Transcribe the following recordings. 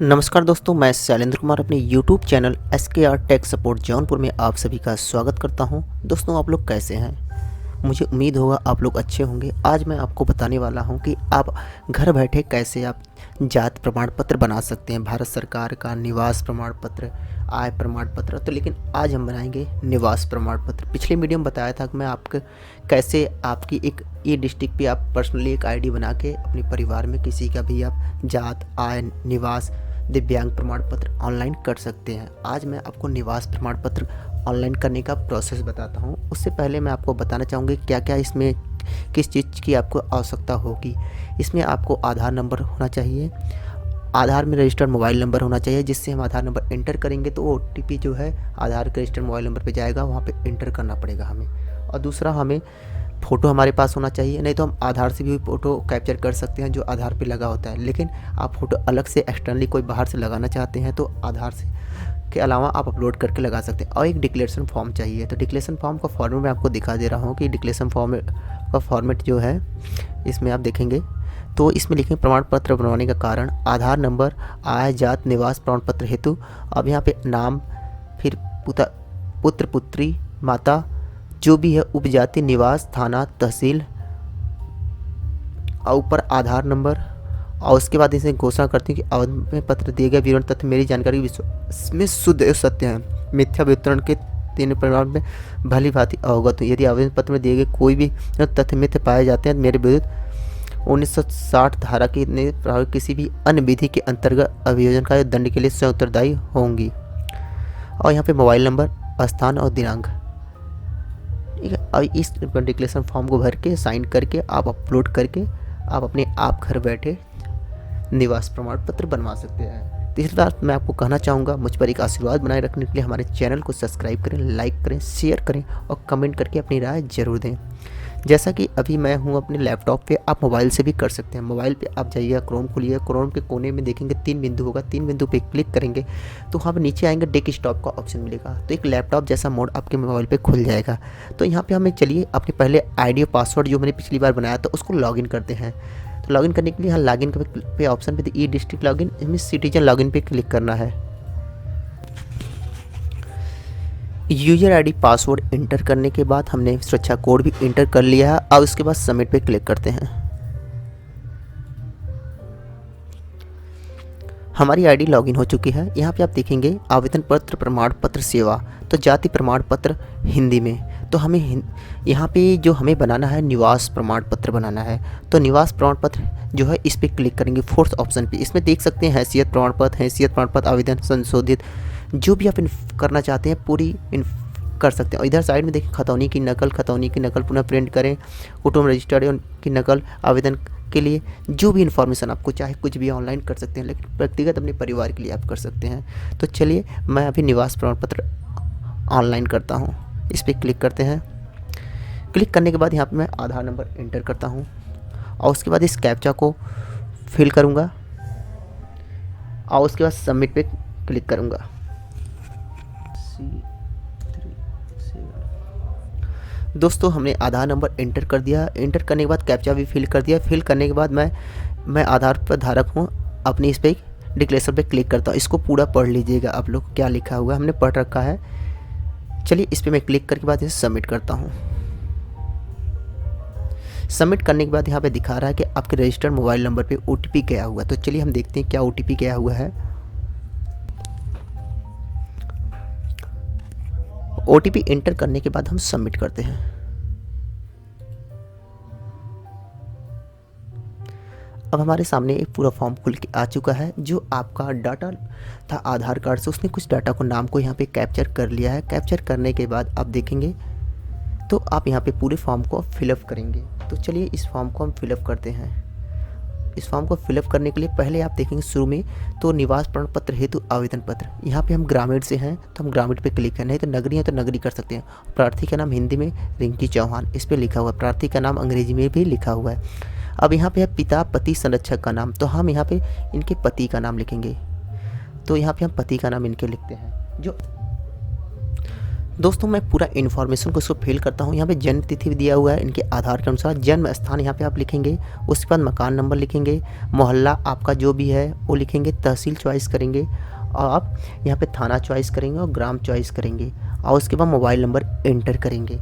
नमस्कार दोस्तों, मैं शैलेंद्र कुमार अपने YouTube channel SKR tech support Jaunpur में आप सभी का स्वागत करता हूं। दोस्तों, आप लोग कैसे हैं? मुझे उम्मीद होगा आप लोग अच्छे होंगे। आज मैं आपको बताने वाला हूं कि आप घर बैठे कैसे आप जाति प्रमाण पत्र बना सकते हैं, भारत सरकार का निवास प्रमाण पत्र, आय प्रमाण पत्र। तो लेकिन आज हम बनाएंगे निवास प्रमाण पत्र। पिछले वीडियो में बताया था कि मैं आपके कैसे आपकी एक ई डिस्ट्रिक्ट पे आप पर्सनली एक आईडी बना के अपने परिवार में किसी का भी आप जात, आय, निवास, दिव्यांग प्रमाण पत्र ऑनलाइन कर सकते हैं। आज मैं आपको निवास प्रमाण पत्र ऑनलाइन करने का प्रोसेस बताता हूं। उससे पहले मैं आपको बताना चाहूँगी क्या क्या इसमें किस चीज़ की आपको आवश्यकता होगी। इसमें आपको आधार नंबर होना चाहिए, आधार में रजिस्टर्ड मोबाइल नंबर होना चाहिए, जिससे हम आधार नंबर एंटर करेंगे तो OTP जो है आधार के रजिस्टर्ड मोबाइल नंबर पे जाएगा, वहाँ पे एंटर करना पड़ेगा हमें। और दूसरा, हमें फ़ोटो हमारे पास होना चाहिए, नहीं तो हम आधार से भी फ़ोटो कैप्चर कर सकते हैं जो आधार पे लगा होता है। लेकिन आप फ़ोटो अलग से एक्सटर्नली कोई बाहर से लगाना चाहते हैं तो आधार से के अलावा आप अपलोड करके लगा सकते हैं। और एक डिक्लेरेशन फॉर्म चाहिए। तो डिक्लेरेशन फॉर्म का फॉर्मेट मैं आपको दिखा दे रहा हूँ कि डिक्लेरेशन फॉर्म का फॉर्मेट जो है, इसमें आप देखेंगे तो इसमें लिखेंगे प्रमाण पत्र बनवाने का कारण, आधार नंबर, आय, जात, निवास प्रमाण पत्र हेतु। अब यहाँ पे नाम, फिर पुत्र, पुत्री, माता, जो भी है, उपजाति, निवास, थाना, तहसील, और ऊपर आधार नंबर। और उसके बाद इसे घोषणा करते हैं कि आवेदन में पत्र दिए गए विवरण तथ्य मेरी जानकारी में शुद्ध एवं सत्य है, मिथ्या वितरण के तीन परिणाम में भली भांति अवगत हूँ। यदि आवेदन पत्र में दिए गए कोई भी तथ्य मिथ्य पाए जाते हैं मेरे विरुद्ध 1960 धारा की प्रभावित किसी भी अन्य विधि के अंतर्गत अभियोजन का दंड के लिए स्वयं उत्तरदायी होंगी। और यहाँ पे मोबाइल नंबर, स्थान और दिनांक, ठीक है। और इस डिक्लेरेशन फॉर्म को भर के साइन करके आप अपलोड करके आप अपने आप घर बैठे निवास प्रमाण पत्र बनवा सकते हैं। तीसरी बात मैं आपको कहना चाहूँगा, मुझ पर एक आशीर्वाद बनाए रखने के लिए हमारे चैनल को सब्सक्राइब करें, लाइक करें, शेयर करें और कमेंट करके अपनी राय जरूर दें। जैसा कि अभी मैं हूँ अपने लैपटॉप पे, आप मोबाइल से भी कर सकते हैं। मोबाइल पे आप जाइएगा, क्रोम खोलिए, क्रोम के कोने में देखेंगे 3 बिंदु होगा, 3 बिंदु पे क्लिक करेंगे तो वहाँ पे नीचे आएंगे डेस्कटॉप का ऑप्शन मिलेगा, तो एक लैपटॉप जैसा मोड आपके मोबाइल पे खुल जाएगा। तो यहाँ पे हमें चलिए अपने पहले आईडी और पासवर्ड जो मैंने पिछली बार बनाया था उसको लॉगिन करते हैं। तो लॉगिन करने के लिए यहाँ लॉगिन पे ऑप्शन पे ई डिस्ट्रिक्ट लॉगिन, इसमें सिटीजन लॉगिन पे क्लिक करना है। यूजर आईडी पासवर्ड इंटर करने के बाद हमने सुरक्षा कोड भी इंटर कर लिया है। अब उसके बाद सबमिट पे क्लिक करते हैं। हमारी आईडी लॉगिन हो चुकी है। यहाँ पे आप देखेंगे आवेदन पत्र प्रमाण पत्र सेवा, तो जाति प्रमाण पत्र हिंदी में। तो हमें यहाँ पे जो हमें बनाना है निवास प्रमाण पत्र बनाना है। तो निवास प्रमाण पत्र जो है इस पर क्लिक करेंगे, फोर्थ ऑप्शन पे। इसमें देख सकते हैं हैसियत प्रमाण पत्र, आवेदन संशोधित, जो भी आप करना चाहते हैं पूरी कर सकते हैं। और इधर साइड में देखिए खतौनी की नकल पुनः प्रिंट करें, कुटुंब रजिस्टर्ड की नकल, आवेदन के लिए जो भी इन्फॉर्मेशन आपको चाहे कुछ भी ऑनलाइन कर सकते हैं, लेकिन व्यक्तिगत अपने परिवार के लिए आप कर सकते हैं। तो चलिए मैं अभी निवास प्रमाण पत्र ऑनलाइन करता हूँ। इस पर क्लिक करते हैं। क्लिक करने के बाद यहाँ पे मैं आधार नंबर एंटर करता हूँ और उसके बाद इस कैप्चा को फिल करूँगा और उसके बाद सबमिट पे क्लिक करूँगा। दोस्तों, हमने आधार नंबर एंटर कर दिया। एंटर करने के बाद कैप्चा भी फिल कर दिया। फिल करने के बाद मैं आधार पर धारक हूँ अपनी, इस पर डिक्लेरेशन पे क्लिक करता हूँ। इसको पूरा पढ़ लीजिएगा आप लोग, क्या लिखा हुआ हमने पढ़ रखा है। चलिए इस पर मैं क्लिक करके बाद इसे सबमिट करता हूँ। सबमिट करने के बाद यहाँ पे दिखा रहा है कि आपके रजिस्टर्ड मोबाइल नंबर पे OTP गया हुआ। तो चलिए हम देखते हैं क्या OTP गया हुआ है। OTP एंटर करने के बाद हम सबमिट करते हैं। अब हमारे सामने एक पूरा फॉर्म खुल के आ चुका है। जो आपका डाटा था आधार कार्ड से, उसने कुछ डाटा को नाम को यहाँ पे कैप्चर कर लिया है। कैप्चर करने के बाद आप देखेंगे तो आप यहाँ पे पूरे फॉर्म को फिलअप करेंगे। तो चलिए इस फॉर्म को हम फिलअप करते हैं। इस फॉर्म को फिलअप करने के लिए पहले आप देखेंगे शुरू में तो निवास प्रमाण पत्र हेतु आवेदन पत्र, यहाँ पे हम ग्रामीण से हैं तो हम ग्रामीण पे क्लिक करें, नहीं तो नगरी है तो नगरी कर सकते हैं। प्रार्थी का नाम हिंदी में रिंकी चौहान इस पर लिखा हुआ है, प्रार्थी का नाम अंग्रेजी में भी लिखा हुआ है। अब यहाँ पे है पिता पति संरक्षक का नाम, तो हम यहाँ पे इनके पति का नाम लिखेंगे। तो यहाँ पे हम पति का नाम इनके लिखते हैं। जो दोस्तों मैं पूरा इन्फॉर्मेशन को इसको फिल करता हूँ। यहाँ पे जन्म तिथि भी दिया हुआ है इनके आधार के अनुसार, जन्म स्थान यहाँ पे आप लिखेंगे, उसके बाद मकान नंबर लिखेंगे, मोहल्ला आपका जो भी है वो लिखेंगे, तहसील चॉइस करेंगे और आप यहाँ पे थाना चॉइस करेंगे और ग्राम चॉइस करेंगे और उसके बाद मोबाइल नंबर एंटर करेंगे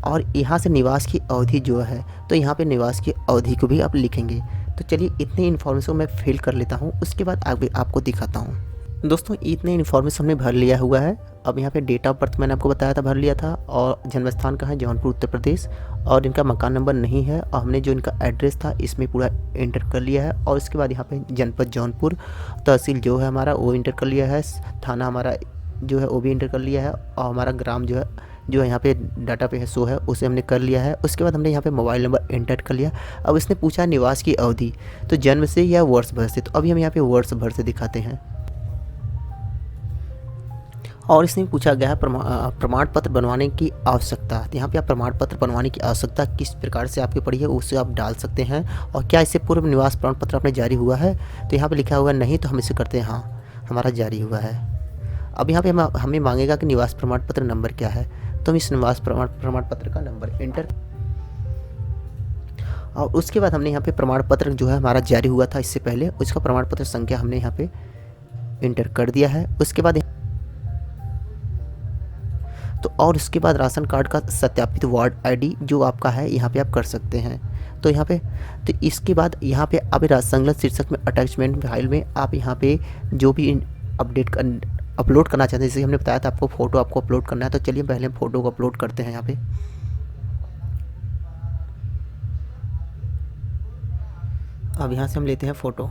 और यहाँ से निवास की अवधि जो है तो यहाँ पे निवास की अवधि को भी आप लिखेंगे। तो चलिए इतनी इन्फॉर्मेशन मैं फिल कर लेता हूँ, उसके बाद आगे आपको दिखाता हूँ। दोस्तों इतने इन्फॉर्मेशन हमने भर लिया हुआ है। अब यहाँ पे डेट ऑफ बर्थ मैंने आपको बताया था भर लिया था और जन्म स्थान कहाँ है, जौनपुर उत्तर प्रदेश, और इनका मकान नंबर नहीं है और हमने जो इनका एड्रेस था इसमें पूरा एंटर कर लिया है और इसके बाद यहाँ पे जनपद जौनपुर, तहसील जो है हमारा वो एंटर कर लिया है, थाना हमारा जो है वो भी एंटर कर लिया है और हमारा ग्राम जो है यहाँ पे डाटा पे है शो है उसे हमने कर लिया है। उसके बाद हमने यहाँ पे मोबाइल नंबर एंटर कर लिया। अब इसने पूछा निवास की अवधि, तो जन्म से या वर्ष भर से, तो अभी हम यहाँ पे वर्ष भर से दिखाते हैं। और इसमें पूछा गया है प्रमाण पत्र बनवाने की आवश्यकता। तो यहाँ पे आप प्रमाण पत्र बनवाने की आवश्यकता किस प्रकार से आपकी पड़ी है उसे आप डाल सकते हैं और क्या इससे पूर्व निवास प्रमाण पत्र आपने जारी हुआ है, तो यहाँ पे लिखा हुआ नहीं, तो हम इसे करते हैं हाँ हमारा जारी हुआ है। अब यहाँ पे हमें मांगेगा कि निवास प्रमाण पत्र नंबर क्या है, तो हम इस निवास प्रमाण पत्र का नंबर एंटर और उसके बाद हमने यहाँ पे प्रमाण पत्र जो है हमारा जारी हुआ था इससे पहले उसका प्रमाण पत्र संख्या हमने यहाँ पे एंटर कर दिया है। उसके बाद तो और उसके बाद राशन कार्ड का सत्यापित वार्ड आईडी जो आपका है यहाँ पे आप कर सकते हैं। तो यहाँ पे तो इसके बाद यहाँ पे आप संलग्न शीर्षक में अटैचमेंट फाइल में आप यहाँ पे जो भी अपलोड करना चाहते हैं, जैसे हमने बताया था आपको फ़ोटो आपको अपलोड करना है, तो चलिए पहले हम फ़ोटो को अपलोड करते हैं। यहाँ पे अब यहाँ से हम लेते हैं फ़ोटो।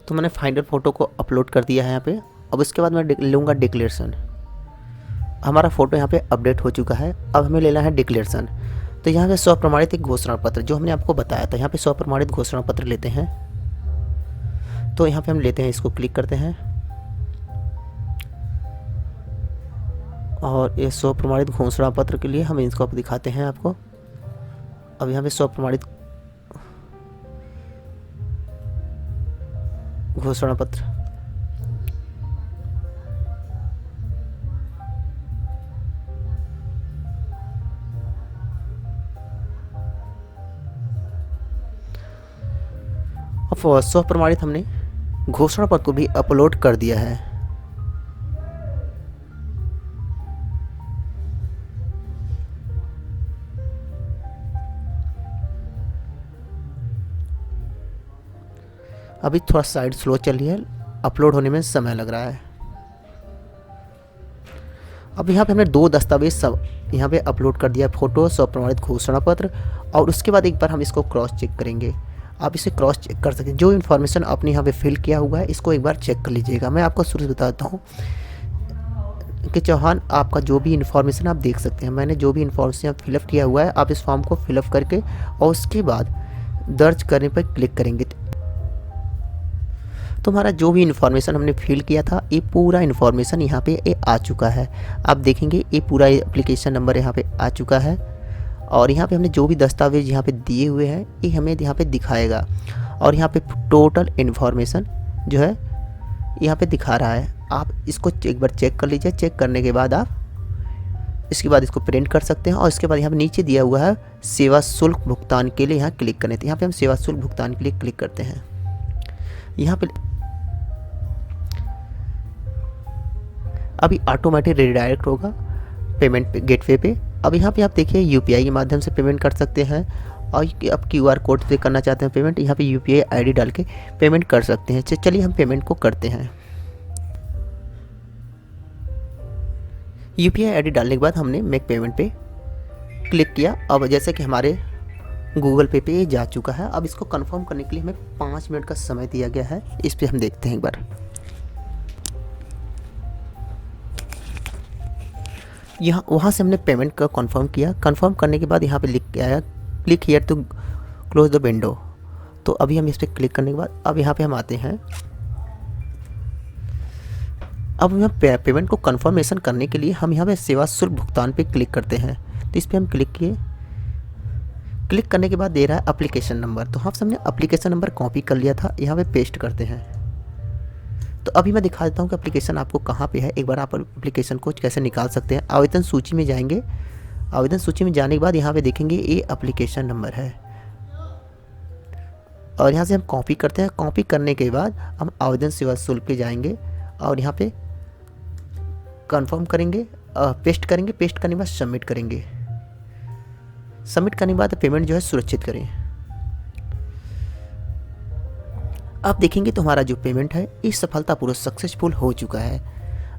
तो मैंने फाइनल फ़ोटो को अपलोड कर दिया है यहाँ पे। अब उसके बाद मैं लूँगा डिक्लेरेशन। हमारा फ़ोटो यहाँ पे अपडेट हो चुका है। अब हमें लेना है डिक्लेरेशन। तो यहाँ पे स्वप्रमाणित एक घोषणा पत्र जो हमने आपको बताया था, यहाँ पे स्वप्रमाणित घोषणा पत्र लेते हैं। तो यहाँ पे हम लेते हैं, इसको क्लिक करते हैं और ये स्वप्रमाणित घोषणा पत्र के लिए हम इसको आप दिखाते हैं आपको। अब यहाँ पे स्वप्रमाणित घोषणा पत्र, और स्वप्रमाणित हमने घोषणा पत्र को भी अपलोड कर दिया है। अभी थोड़ा साइड स्लो चल रही है, अपलोड होने में समय लग रहा है। अब यहाँ पे हमने 2 दस्तावेज सब यहाँ पे अपलोड कर दिया, फ़ोटो, स्वप्रमाणित घोषणा पत्र, और उसके बाद एक बार हम इसको क्रॉस चेक करेंगे। आप इसे क्रॉस चेक कर सकते हैं, जो इन्फॉर्मेशन आपने यहाँ पे फिल किया हुआ है इसको एक बार चेक कर लीजिएगा। मैं आपको शुरू से बताता हूँ कि चौहान आपका जो भी इन्फॉर्मेशन आप देख सकते हैं, मैंने जो भी इन्फॉर्मेशन फिलअप किया हुआ है आप इस फॉर्म को फिलअप करके और उसके बाद दर्ज करने पर क्लिक करेंगे तो हमारा जो भी इन्फॉर्मेशन हमने फिल किया था ये पूरा इन्फॉर्मेशन यहाँ पे ये आ चुका है। आप देखेंगे ये पूरा एप्लीकेशन नंबर यहाँ पे आ चुका है और यहाँ पे हमने जो भी दस्तावेज यहाँ पे दिए हुए हैं ये हमें यहाँ पे दिखाएगा और यहाँ पे टोटल इन्फॉर्मेशन जो है यहाँ पे दिखा रहा है। आप इसको एक बार चेक कर लीजिए। चेक करने के बाद आप इसके बाद इसको प्रिंट कर सकते हैं और इसके बाद यहाँ पे नीचे दिया हुआ है सेवा शुल्क भुगतान के लिए, यहाँ क्लिक करने। तो यहाँ पे हम सेवा शुल्क भुगतान के लिए क्लिक करते हैं। यहाँ पे अभी ऑटोमेटिक रिडायरेक्ट होगा पेमेंट गेटवे पे। अब यहाँ पे आप देखिए यूपीआई के माध्यम से पेमेंट कर सकते हैं और आप क्यूआर कोड से करना चाहते हैं पेमेंट, यहाँ पे यूपीआई आईडी डाल के पेमेंट कर सकते हैं। चलिए हम पेमेंट को करते हैं। यूपीआई आईडी डालने के बाद हमने मेक पेमेंट पे क्लिक किया। अब जैसे कि हमारे गूगल पे ये जा चुका है। अब इसको कंफर्म करने के लिए हमें 5 मिनट का समय दिया गया है। इस पर हम देखते हैं एक बार। यहाँ वहाँ से हमने पेमेंट का कंफर्म किया। कंफर्म करने के बाद यहाँ पे लिख के आया click here to close the window. तो अभी हम इस पर क्लिक करने के बाद अब यहाँ पे हम आते हैं। अब हम पेमेंट को कंफर्मेशन करने के लिए हम यहाँ पे सेवा शुल्क भुगतान पे क्लिक करते हैं। तो इस पर हम क्लिक किए। क्लिक करने के बाद दे रहा है एप्लीकेशन नंबर, तो हम सबने एप्लीकेशन नंबर कॉपी कर लिया था, यहाँ पे पेस्ट करते हैं। तो अभी मैं दिखा देता हूँ कि एप्लीकेशन आपको कहाँ पे है। एक बार आप एप्लीकेशन को कैसे निकाल सकते हैं। आवेदन सूची में जाएंगे। आवेदन सूची में जाने के बाद यहाँ पे देखेंगे ये एप्लीकेशन नंबर है और यहाँ से हम कॉपी करते हैं। कॉपी करने के बाद हम आवेदन सेवा शुल्क पे जाएंगे और यहाँ पे कंफर्म करेंगे, पेस्ट करेंगे। पेस्ट करने के बाद सबमिट करेंगे। सबमिट करने के बाद पेमेंट जो है सुरक्षित करें। आप देखेंगे तो हमारा जो पेमेंट है ये सफलतापूर्वक सक्सेसफुल हो चुका है।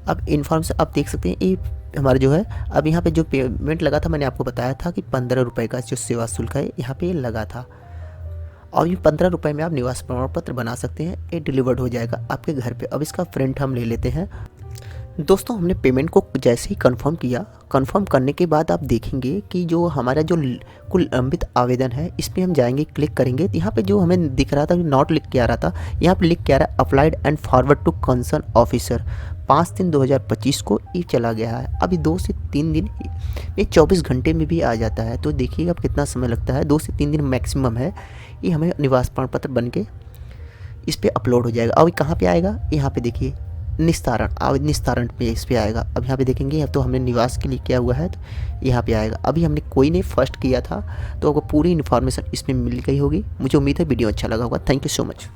अब इन्फॉर्मेशन आप देख सकते हैं, ये हमारा जो है अब यहाँ पे जो पेमेंट लगा था, मैंने आपको बताया था कि 15 रुपये का जो सेवा शुल्क है यहाँ पे लगा था। और ये 15 रुपये में आप निवास प्रमाण पत्र बना सकते हैं। ये डिलीवर्ड हो जाएगा आपके घर पे। अब इसका प्रिंट हम ले लेते हैं। दोस्तों, हमने पेमेंट को जैसे ही कंफर्म किया, कंफर्म करने के बाद आप देखेंगे कि जो हमारा जो कुल लंबित आवेदन है इस पर हम जाएंगे, क्लिक करेंगे। तो यहाँ पे जो हमें दिख रहा था नॉट लिख के आ रहा था, यहाँ पे लिख के आ रहा है applied and forward to concern officer. 5/3/2025 को ये चला गया है। अभी 2 से 3 दिन, ये 24 घंटे में भी आ जाता है। तो देखिएगा अब कितना समय लगता है। 2 से 3 दिन मैक्सिमम है। ये हमें निवास प्रमाण पत्र बन के इस पर अपलोड हो जाएगा। अब कहाँ पर आएगा, यहाँ पर देखिए निस्तारण, आवेदन निस्तारण पे इस पे आएगा। अब यहाँ पे देखेंगे, अब तो हमने निवास के लिए किया हुआ है तो यहाँ पे आएगा। अभी हमने कोई नहीं फर्स्ट किया था, तो आपको पूरी इन्फॉर्मेशन इसमें मिल गई होगी। मुझे उम्मीद है वीडियो अच्छा लगा होगा। Thank you so much.